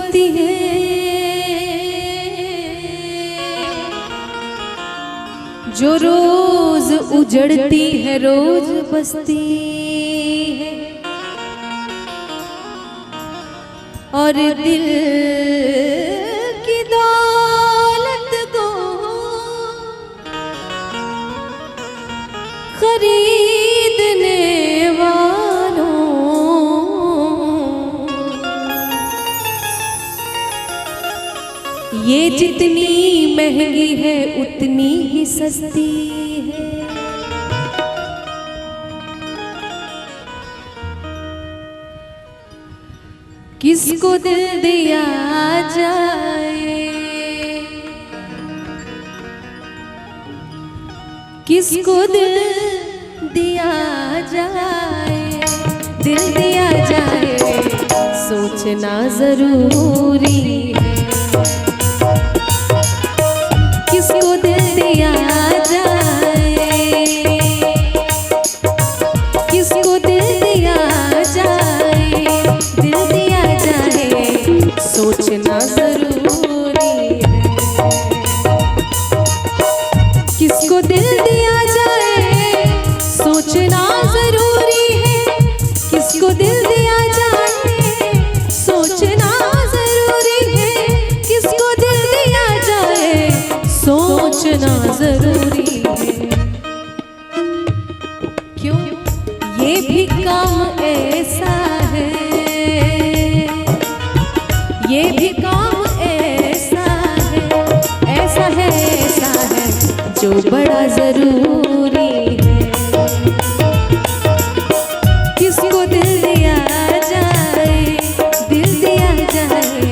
बसती है, जो रोज उजड़ती है रोज बसती है, और दिल की दौलत को खरीदने वालों, ये जितनी महंगी है उतनी ही सस्ती है। किसको दिल दिया जाए, किसको दिल दिया जाए, दिल दिया जाए सोचना जरूरी है। किसको दिल दिया जाए, किसको दिल दिया जाए, दिल दिया जाए सोचना जरूरी है। किसको दिल दिया जाए सोचना जरूरी है, किसको दिल दिया जाए सोचना जरूरी है, किसको दिल दिया जाए सोचना जरूरी है। क्यों? ये भी काम ऐसा है, ये भी काम ऐसा है, ऐसा है, ऐसा है जो बड़ा जरूरी है। किसको दिल दिया जाए, दिल दिया जाए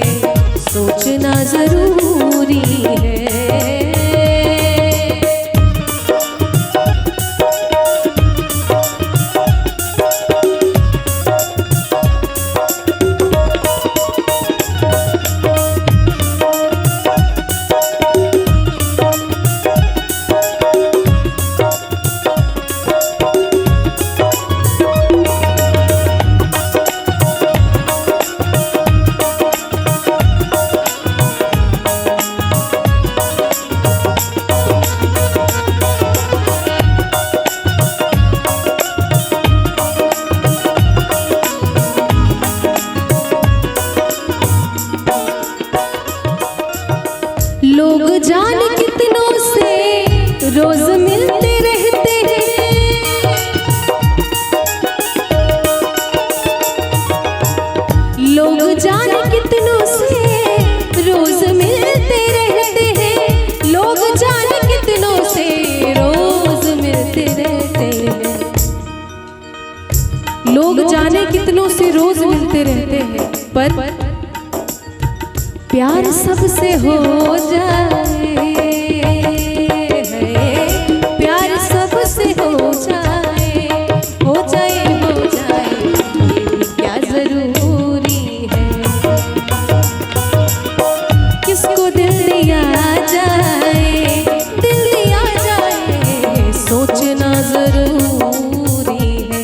सोचना जरूरी है। लोग जाने कितनों से रोज मिलते रहते हैं, लोग जाने कितनों से रोज मिलते रहते हैं, लोग जाने कितनों से रोज मिलते रहते हैं, लोग जाने कितनों से रोज मिलते रहते हैं, पर प्यार सबसे हो जाए, प्यार सबसे हो जाए, हो जाए, हो जाए ये भी क्या जरूरी है। किसको दिल दिया जाए, दिल दिया जाए सोचना जरूरी है।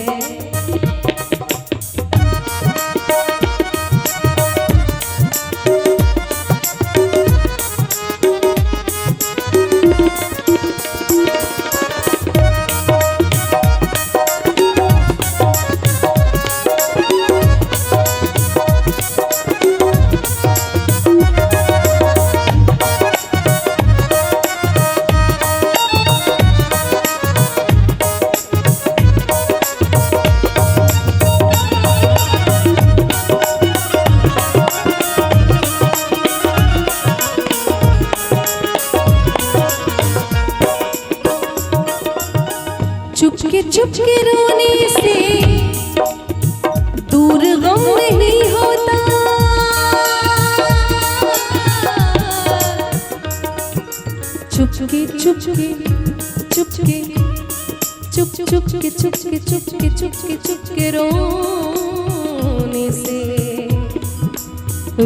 चुपके रोने से दूर गम नहीं होता, चुपके चुपके चुपके चुपके चुपके चुपके चुपके चुपके चुपके रोने से,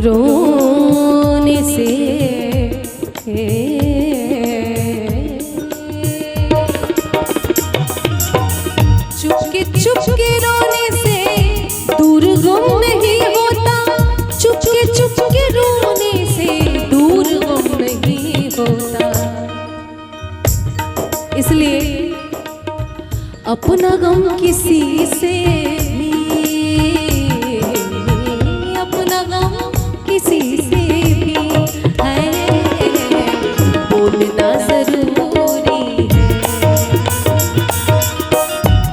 रोने से चुपके रोने से दूर गम नहीं होता, चुपके चुपके इसलिए अपना गम किसी से भी, अपना गम किसी से भी है बोलना जरूरी है।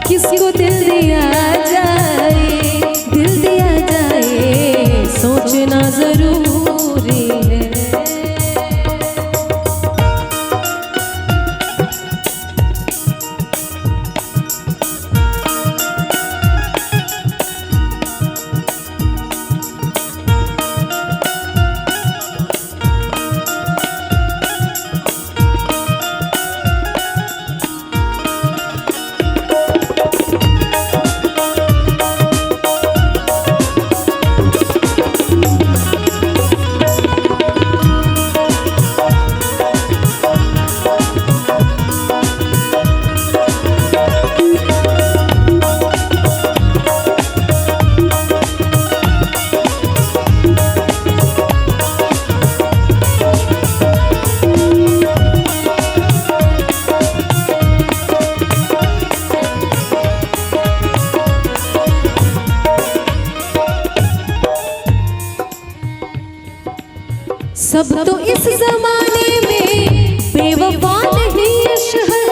किसको दिल दिया जाए, दिल दिया जाए, सोचना जरूरी है। सब तो इस जमाने में बेवफा नहीं अशहर,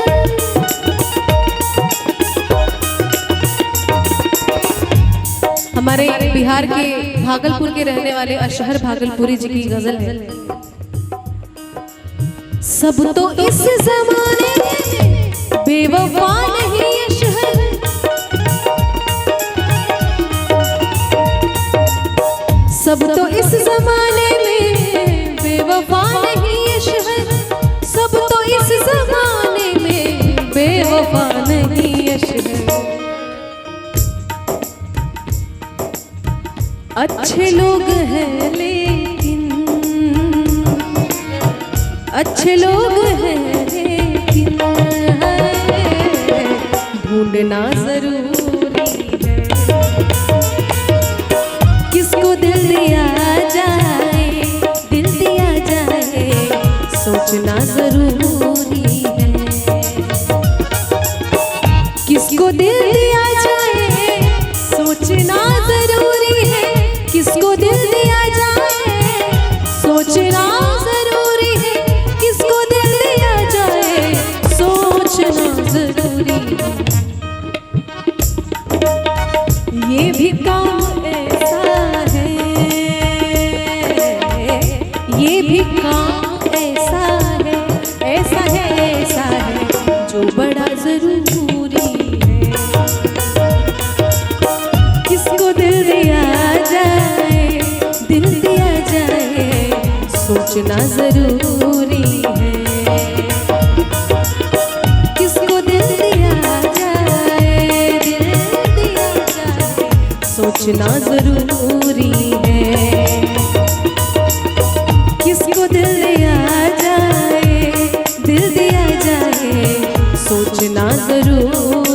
हमारे बिहार के भागलपुर के रहने वाले अशहर भागलपुरी जी की गजल है। सब तो इस जमाने में बेवफा नहीं अशहर, सब तो इस जमाने में बेवफा नहीं अशहर, सब तो इस जमाने में बेवफा नहीं अशहर। अच्छे लोग हैं लेकिन, अच्छे लोग हैं लेकिन ढूंढना जरूरी है। किसको दिल दिया जाए, दिल दिया जाए, सोचना जरूरी है। किसको दिल दिया जाए, सोचना जरूरी है। किसको दिल दिया जाए, सोचना जरूरी है। किसको दिल दिया जाए, सोचना जरूरी है। ये भी काम ऐसा है, ये भी काम ऐसा है, ऐसा है, ऐसा है जो बड़ा जरूरी है। किसको दिल दिया जाए, दिल दिया जाए, सोचना जरूरी है। किसको दिल दिया जाए, दिल दिया जाए, सोचना जरूरी है। किसको दिल दिया जाए, दिल दिया जाए, सोचना जरूरी